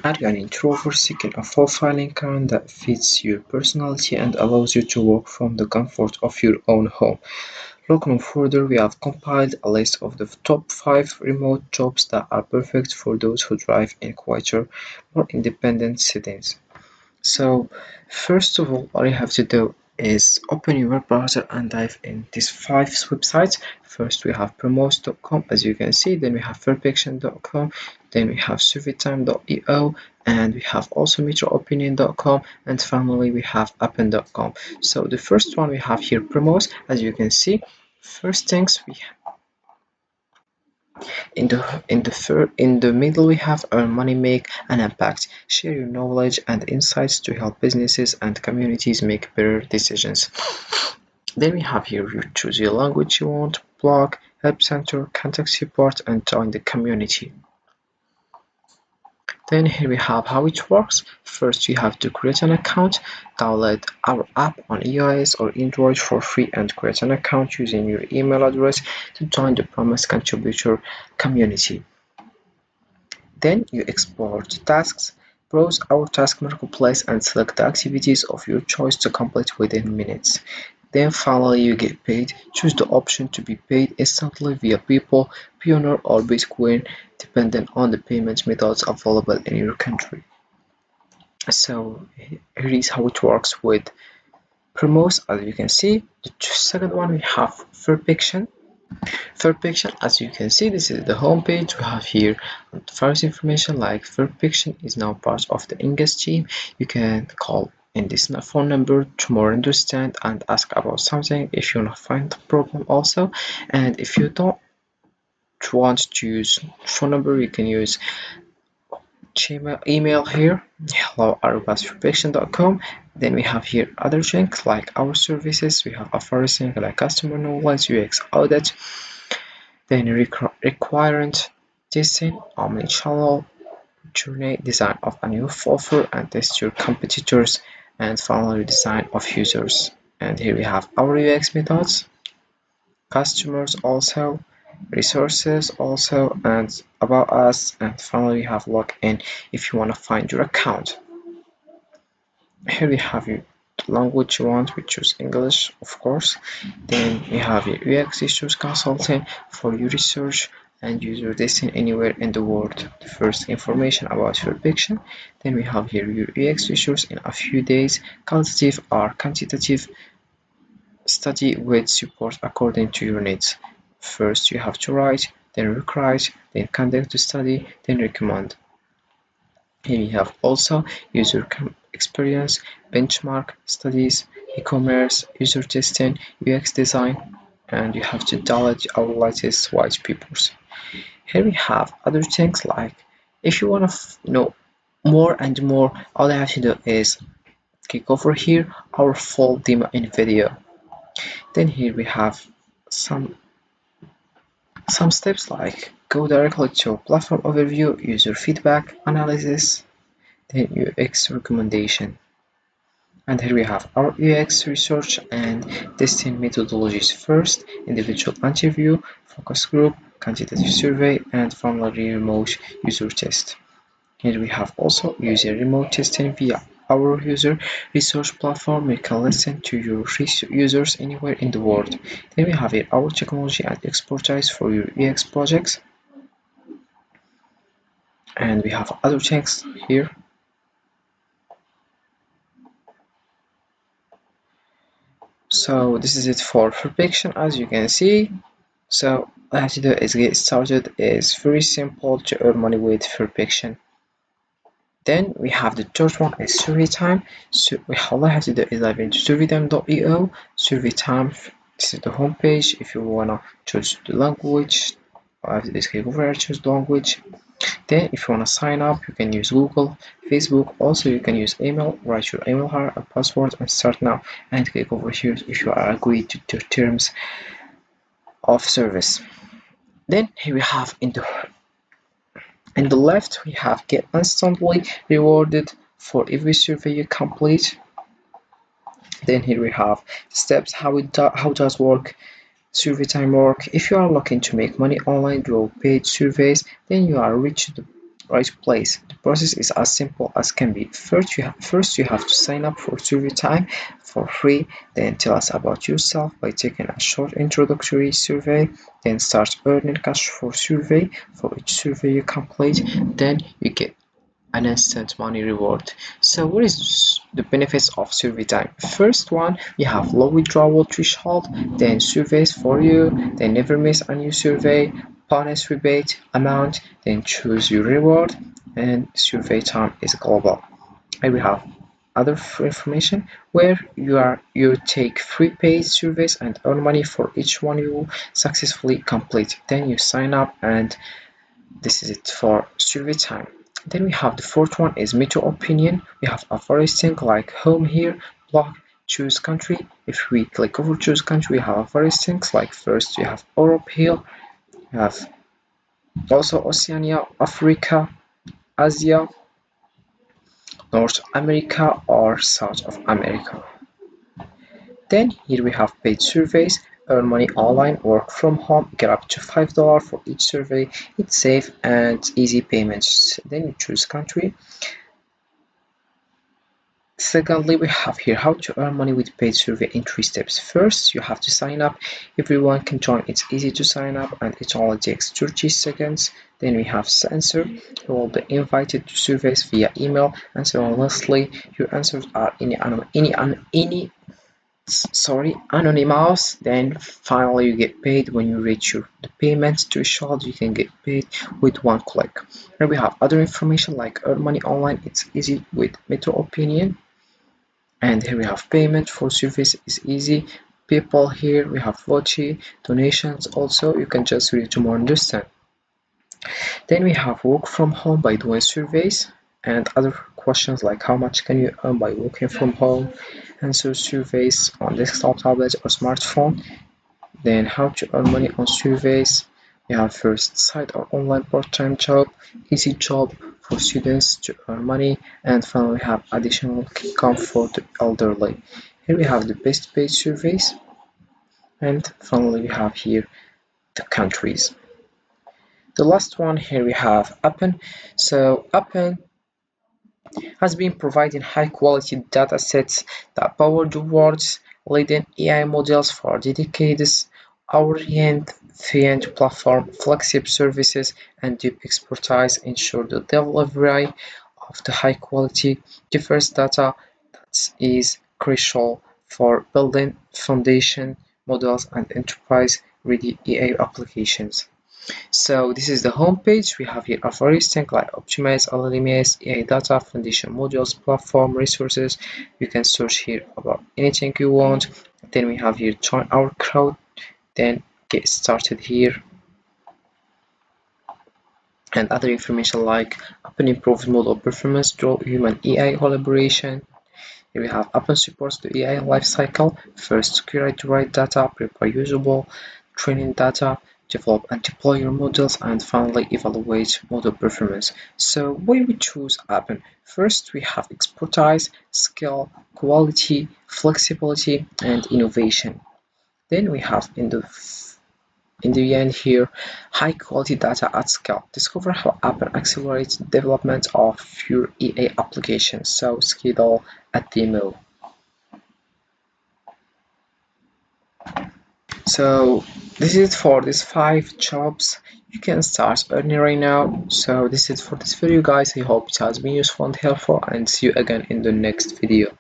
Are you an introvert seeking a fulfilling career that fits your personality and allows you to work from the comfort of your own home? Look no further, we have compiled a list of the top 5 remote jobs that are perfect for those who thrive in quieter, more independent settings. So, first of all you have to do is open your web browser and dive in these 5 websites. First, we have promote.com, as you can see, then we have fairfiction.com, then we have surveytime.io, and we have also metroopinion.com, and finally we have appen.com. So, the first one we have here, promote, as you can see. First things we in the middle we have earn money, make an impact, share your knowledge and insights to help businesses and communities make better decisions. Then we have here you choose your language you want, blog, help center, contact support, and join the community. Then here we have how it works. First, you have to create an account, download our app on iOS or Android for free, and create an account using your email address to join the Promise Contributor community. Then you export tasks, browse our task marketplace, and select the activities of your choice to complete within minutes. Then finally you get paid. Choose the option to be paid instantly via PayPal, Payoneer, or Bitcoin, depending on the payment methods available in your country. So here is how it works with Promos. As you can see, the second one we have Fairfiction. Fairfiction, as you can see, this is the home page. We have here first information like Fairfiction is now part of the Engage team. You can call in this phone number to more understand and ask about something if you want to find the problem also. And if you don't want to use phone number, you can use Gmail email here, hello@fairfiction.com. Then we have here other things like our services. We have everything like customer knowledge, UX audit, then requirement testing, omnichannel journey, design of a new offer and test your competitors, and finally design of users. And here we have our UX methods, customers also, resources also, and about us, and finally we have login if you want to find your account. Here we have your language you want, we choose English of course. Then we have your UX issues consultant for your research and user testing anywhere in the world. The first information about your fiction. Then we have here your UX issues in a few days, qualitative or quantitative study with support according to your needs. First you have to write, then recite, then conduct the study, then recommend. Here you have also user experience, benchmark studies, e-commerce, user testing, UX design, and you have to download our latest white papers. Here we have other things like if you want to know more and more, all you have to do is click over here our full demo in video. Then here we have some steps like go directly to platform overview, user feedback, analysis, then UX recommendation. And here we have our UX research and testing methodologies. First, individual interview, focus group, quantitative survey, and finally remote user test. Here we have also user remote testing via our user research platform. We can listen to your users anywhere in the world. Then we have here our technology and expertise for your UX projects. And we have other things here. So this is it for Fairfiction, as you can see. So all I have to do is get started. It's very simple to earn money with Fairfiction. Then we have the third one is survey time. So all I have to do is dive into surveytime.io. Survey time, this is the home page. If you wanna choose the language, I have to just click over here, choose the language. Then if you want to sign up, you can use Google, Facebook. Also you can use email, write your email here, a password, and start now, and click over here if you are agreed to the terms of service. Then here we have in the left we have get instantly rewarded for every survey you complete. Then here we have steps how does work, survey time work. If you are looking to make money online through paid surveys, then you are reached right place. The process is as simple as can be. First you have to sign up for survey time for free, then tell us about yourself by taking a short introductory survey, then start earning cash for survey. For each survey you complete, then you get an instant money reward. So what is the benefits of survey time? First one, you have low withdrawal threshold, then surveys for you, then never miss a new survey, bonus rebate amount, then choose your reward, and survey time is global. And we have other information where you take free paid surveys and earn money for each one you successfully complete. Then you sign up, and this is it for survey time. Then we have the fourth one is Meta Opinion. We have a various thing like home here, blog, choose country. If we click over choose country, we have various things like first you have Europe here, you have also Oceania, Africa, Asia, North America or South of America. Then here we have paid surveys, earn money online, work from home, get up to $5 for each survey. It's safe and easy payments. Then you choose country. Secondly, we have here how to earn money with paid survey in 3 steps. First, you have to sign up. Everyone can join. It's easy to sign up and it only takes 30 seconds. Then we have answer. You will be invited to surveys via email. And so lastly, your answers are anonymous. Then finally you get paid when you reach the payment threshold. You can get paid with one click. Here we have other information like earn money online. It's easy with Metro Opinion. And here we have payment for service is easy. People here we have Voci donations also. You can just read to more understand. Then we have work from home by doing surveys and other questions like how much can you earn by working from home, answer surveys on desktop, tablet or smartphone. Then how to earn money on surveys. We have first site or online part-time job, easy job for students to earn money, and finally we have additional income for the elderly. Here we have the best paid surveys, and finally we have here the countries. The last one here we have Appen. So Appen has been providing high quality data sets that power the world's leading AI models for decades. Our end-to-end platform, flexible services, and deep expertise ensure the delivery of the high quality, diverse data that is crucial for building foundation models and enterprise-ready AI applications. So this is the home page. We have here a various things like optimize, LLMs, AI data, foundation modules, platform resources. You can search here about anything you want. Then we have here join our crowd. Then get started here. And other information like Open improved model performance through human AI collaboration. Here we have Open supports the AI lifecycle. First, curate the right data, prepare usable training data, develop and deploy your models, and finally evaluate model performance. So why we choose Appen? First, we have expertise, skill, quality, flexibility, and innovation. Then we have in the end here, high quality data at scale. Discover how Appen accelerates the development of your EA applications. So schedule a demo. So this is it for these 5 jobs you can start earning right now. So this is it for this video guys. I hope it has been useful and helpful, and see you again in the next video.